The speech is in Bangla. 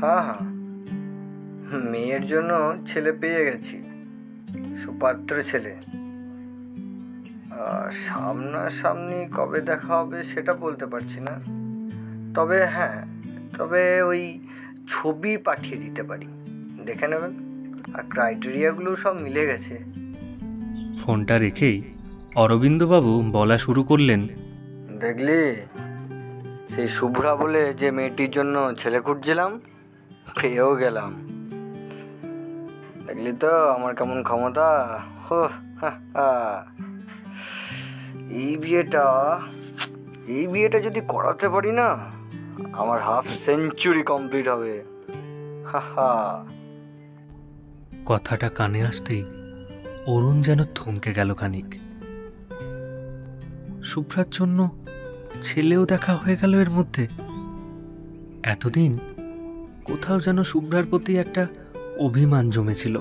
হ্যাঁ হ্যাঁ, মেয়ের জন্য ছেলে পেয়ে গেছি, সুপাত্র ছেলে। সামনাসামনি কবে দেখা হবে সেটা বলতে পারছি না, তবে হ্যাঁ, তবে ওই ছবি পাঠিয়ে দিতে পারি, দেখে নেবেন। আর ক্রাইটেরিয়াগুলো সব মিলে গেছে। ফোনটা রেখেই অরবিন্দবাবু বলা শুরু করলেন। দেখলি, সেই শুভ্রা বলে যে মেয়েটির জন্য ছেলে খুঁজছিলাম, পেয়েও গেলাম। দেখলি তো আমার কেমন ক্ষমতা। হো, হা, হা। এই বিয়েটা এই বিয়েটা যদি করাতে পারি না, আমার হাফ সেঞ্চুরি কমপ্লিট হবে। হা হা। কথাটা কানে আসতেই অরুণ যেন থমকে গেল খানিক। শুভ্রার জন্য ছেলেও দেখা হয়ে গেল এর মধ্যে। এতদিন কোথাও যেন শুভ্রার প্রতি একটা অভিমান জমেছিল।